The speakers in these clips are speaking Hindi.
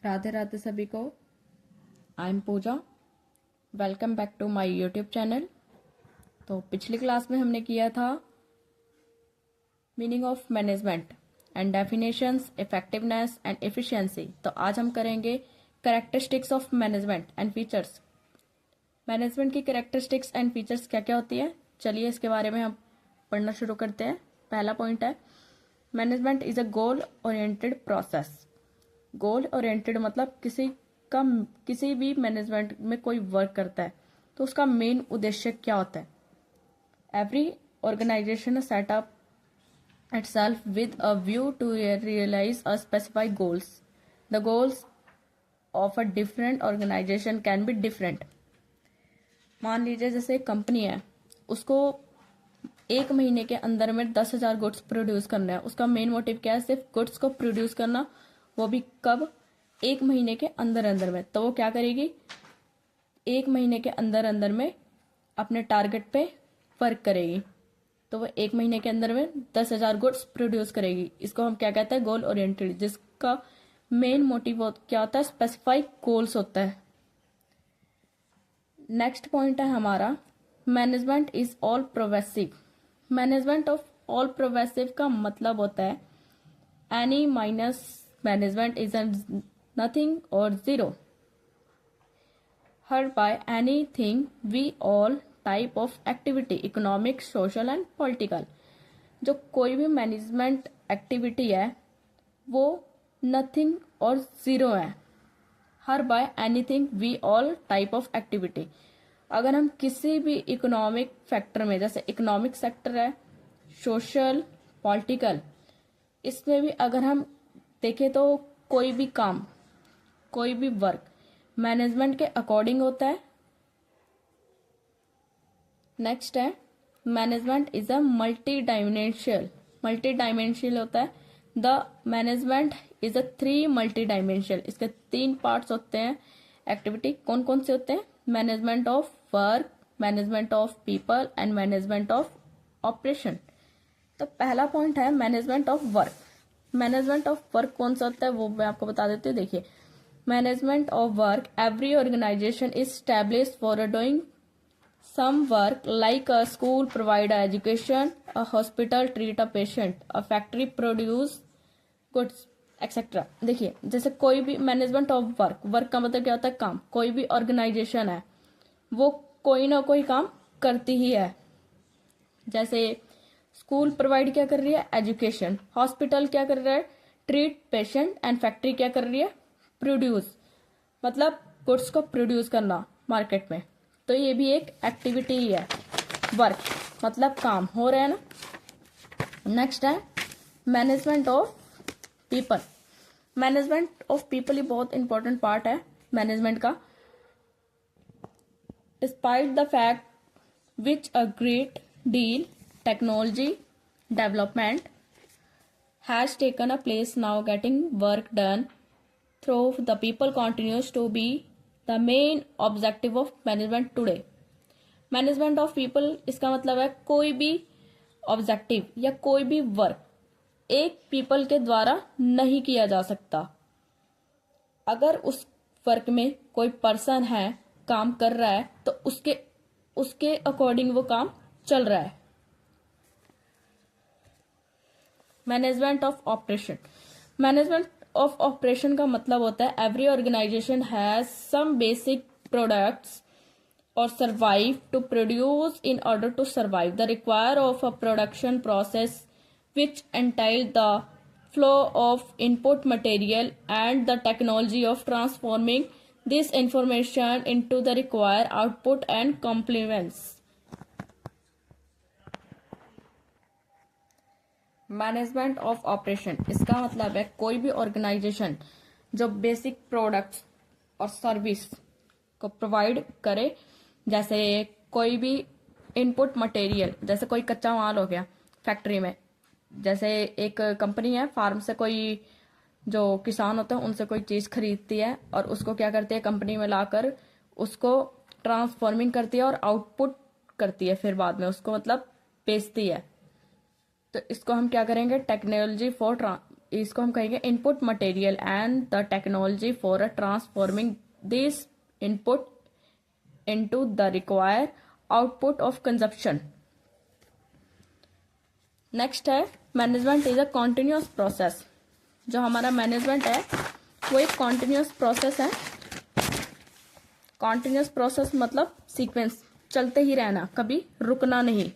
राधे राधे सभी को। I am Pooja. Welcome back to my YouTube channel. तो पिछली क्लास में हमने किया था meaning of management and definitions, effectiveness and efficiency. तो आज हम करेंगे characteristics of management and features. Management की कैरेक्टरिस्टिक्स एंड फीचर्स क्या क्या होती है, चलिए इसके बारे में हम पढ़ना शुरू करते हैं। पहला पॉइंट है management is a goal oriented process. Goal oriented मतलब किसी भी मैनेजमेंट में कोई वर्क करता है तो उसका मेन उद्देश्य क्या होता है। Every organisation setup itself with a view to realize a specified goals. The goals of a different organization can be different. मान लीजिए जैसे एक कंपनी है, उसको एक महीने के अंदर में 10,000 गुड्स प्रोड्यूस करना है। उसका मेन मोटिव क्या है? सिर्फ गुड्स को प्रोड्यूस करना, वो भी कब? एक महीने के अंदर अंदर में। तो वो क्या करेगी? एक महीने के अंदर अंदर में अपने टारगेट पे वर्क करेगी। तो वो एक महीने के अंदर में 10,000 गुड्स प्रोड्यूस करेगी। इसको हम क्या कहते हैं? Goal oriented. जिसका मेन मोटिव क्या होता है? स्पेसिफाइड गोल्स होता है। नेक्स्ट पॉइंट है हमारा management is all progressive. Management of all progressive का मतलब होता है any minus management is nothing और जीरो। हर by anything we all type of activity, economic, social and political. जो कोई भी मैनेजमेंट एक्टिविटी है वो नथिंग और जीरो है। हर by anything we all type of activity. अगर हम किसी भी इकोनॉमिक फैक्टर में, जैसे इकोनॉमिक सेक्टर है, सोशल, पॉलिटिकल, इसमें भी अगर हम देखें तो कोई भी काम, कोई भी वर्क मैनेजमेंट के अकॉर्डिंग होता है। नेक्स्ट है management is a multi dimensional. Multi dimensional होता है the management is a 3 multi dimensional. इसके 3 पार्ट्स होते हैं एक्टिविटी। कौन कौन से होते हैं? Management of work, management of people and management of operation. तो पहला पॉइंट है management of work. Management of work कौन सा होता है वो मैं आपको बता देती हूँ। देखिए, management of work, every organisation is established for doing some work like a school provide education, a hospital treat a patient, a factory produce goods etc. देखिए, जैसे कोई भी मैनेजमेंट ऑफ वर्क, वर्क का मतलब क्या होता है? काम। कोई भी ऑर्गेनाइजेशन है वो कोई ना कोई काम करती ही है। जैसे स्कूल प्रोवाइड क्या कर रही है? एजुकेशन। हॉस्पिटल क्या कर रहा है? Treat patient. एंड फैक्ट्री क्या कर रही है? प्रोड्यूस, मतलब गुड्स को प्रोड्यूस करना मार्केट में। तो ये भी एक एक्टिविटी ही है। वर्क मतलब काम हो रहा है ना। नेक्स्ट है management of people. Management of people ही बहुत इंपॉर्टेंट पार्ट है मैनेजमेंट का। Despite the fact which a great deal technology development has taken a place now getting work done through the people continues to be the main objective of management today. Management of people, इसका मतलब है कोई भी ऑब्जेक्टिव या कोई भी वर्क एक पीपल के द्वारा नहीं किया जा सकता। अगर उस वर्क में कोई पर्सन है, काम कर रहा है, तो उसके अकॉर्डिंग वो काम चल रहा है। Management of operation. Management of operation का मतलब होता है every organisation has some basic products और survive to produce in order to survive the require of a production process which entail the flow of input material and the technology of transforming this information into the require output and complements. Management of operation, इसका मतलब है कोई भी ऑर्गेनाइजेशन जो बेसिक प्रोडक्ट्स और सर्विस को प्रोवाइड करे। जैसे कोई भी इनपुट मटेरियल, जैसे कोई कच्चा माल हो गया फैक्ट्री में। जैसे एक कंपनी है, फार्म से कोई जो किसान होते हैं उनसे कोई चीज़ खरीदती है और उसको क्या करती है? कंपनी में लाकर उसको ट्रांसफॉर्मिंग करती है और आउटपुट करती है, फिर बाद में उसको मतलब बेचती है। तो इसको हम क्या करेंगे? टेक्नोलॉजी फॉर इसको हम कहेंगे input material and the technology for a transforming this input into the require output of consumption. Next है management is a continuous process. जो हमारा मैनेजमेंट है वो एक कॉन्टिन्यूस प्रोसेस है। कॉन्टिन्यूस प्रोसेस मतलब सीक्वेंस, चलते ही रहना, कभी रुकना नहीं।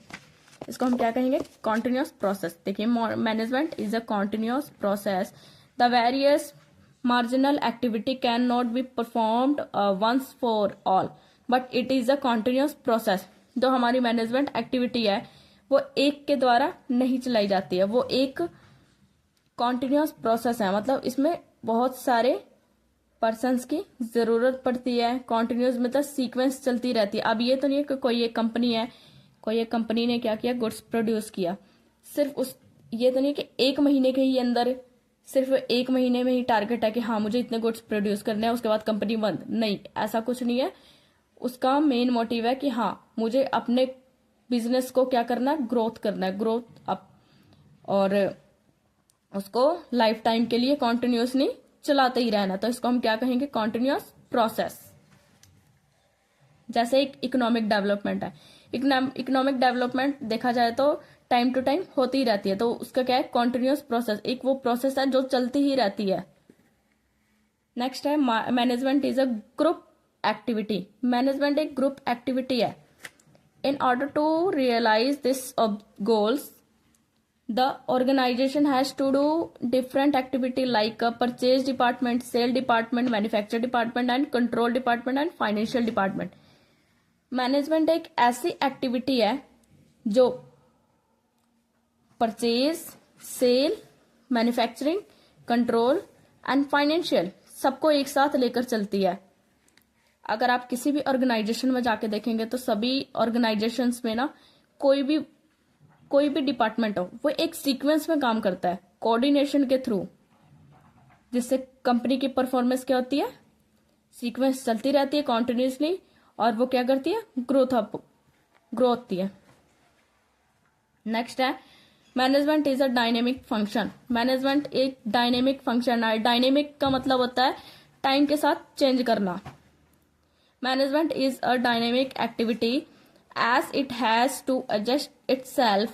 इसको हम क्या कहेंगे? Continuous process. देखिए, management is a continuous process. The various marginal activity can not be performed once for all but it is a continuous process. जो हमारी मैनेजमेंट एक्टिविटी है वो एक के द्वारा नहीं चलाई जाती है, वो एक कॉन्टिन्यूस प्रोसेस है। मतलब इसमें बहुत सारे पर्सन्स की जरूरत पड़ती है। कॉन्टिन्यूस मतलब सीक्वेंस चलती रहती है। अब ये तो नहीं है कि कोई एक कंपनी है, कोई एक कंपनी ने क्या किया, गुड्स प्रोड्यूस किया, सिर्फ उस ये तो नहीं कि एक महीने के ही अंदर, सिर्फ एक महीने में ही टारगेट है कि हाँ मुझे इतने गुड्स प्रोड्यूस करने हैं, उसके बाद कंपनी बंद। नहीं, ऐसा कुछ नहीं है। उसका मेन मोटिव है कि हाँ मुझे अपने बिजनेस को क्या करना है, ग्रोथ करना है, ग्रोथ अप, और उसको लाइफ टाइम के लिए कॉन्टिन्यूसली चलाते ही रहना। तो इसको हम क्या कहेंगे? Continuous process. जैसे एक इकोनॉमिक डेवलपमेंट है, इकोनॉमिक डेवलपमेंट देखा जाए तो टाइम टू टाइम होती ही रहती है, तो उसका क्या है? Continuous process. एक वो प्रोसेस है जो चलती ही रहती है। नेक्स्ट है management is a group activity. Management एक ग्रुप एक्टिविटी है। In order to realise this goals the organization has to do different activity like a purchase department, sale department, manufacture department and control department and financial department। Management एक ऐसी एक्टिविटी है जो purchase, sale, manufacturing, control and financial सबको एक साथ लेकर चलती है। अगर आप किसी भी ऑर्गेनाइजेशन में जाके देखेंगे तो सभी ऑर्गेनाइजेशंस में ना कोई भी डिपार्टमेंट हो, वो एक सीक्वेंस में काम करता है, कोऑर्डिनेशन के थ्रू, जिससे कंपनी की परफॉर्मेंस क्या होती है? सीक्वेंस चलती रहती है कॉन्टिन्यूसली, और वो क्या करती है? ग्रोथ होती है। नेक्स्ट है management is a dynamic function. Management एक डायनेमिक फंक्शन है। डायनेमिक का मतलब होता है टाइम के साथ चेंज करना। Management is a dynamic activity as it has to adjust itself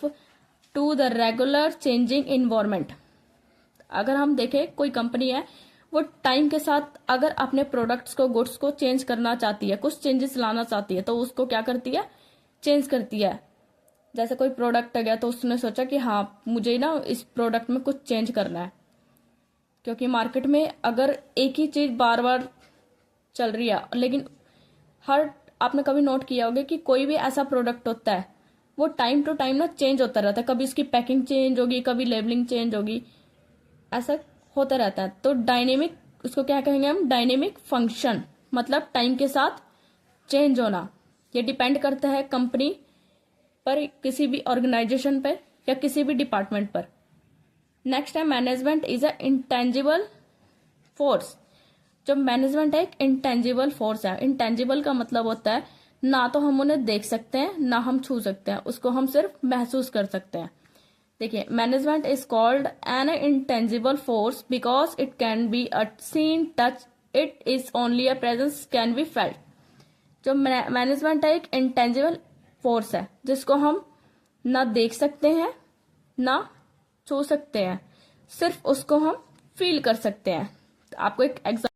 to the regular changing environment। अगर हम देखें कोई कंपनी है, वो टाइम के साथ अगर अपने प्रोडक्ट्स को, गुड्स को चेंज करना चाहती है, कुछ चेंजेस लाना चाहती है, तो उसको क्या करती है? चेंज करती है। जैसे कोई प्रोडक्ट आ गया तो उसने सोचा कि हाँ मुझे ना इस प्रोडक्ट में कुछ चेंज करना है, क्योंकि मार्केट में अगर एक ही चीज बार बार चल रही है, लेकिन आपने कभी नोट किया होगा कि कोई भी ऐसा प्रोडक्ट होता है वो टाइम टू टाइम ना चेंज होता रहता है। कभी उसकी पैकिंग चेंज होगी, कभी लेबलिंग चेंज होगी, ऐसा होता रहता है। तो डायनेमिक, उसको क्या कहेंगे हम? डायनेमिक फंक्शन, मतलब टाइम के साथ चेंज होना। ये डिपेंड करता है कंपनी पर, किसी भी ऑर्गेनाइजेशन पर या किसी भी डिपार्टमेंट पर। नेक्स्ट है management is a intangible force. जो मैनेजमेंट है एक इंटेंजिबल फोर्स है। इंटेंजिबल का मतलब होता है ना तो हम उन्हें देख सकते हैं ना हम छू सकते हैं, उसको हम सिर्फ महसूस कर सकते हैं। देखिए, management is called an intangible force because it can be a seen, touch, it is only a presence can be felt. जो मैनेजमेंट है एक इंटेंजिबल फोर्स है जिसको हम ना देख सकते हैं ना छू सकते हैं, सिर्फ उसको हम फील कर सकते हैं। आपको एक एग्जाम्पल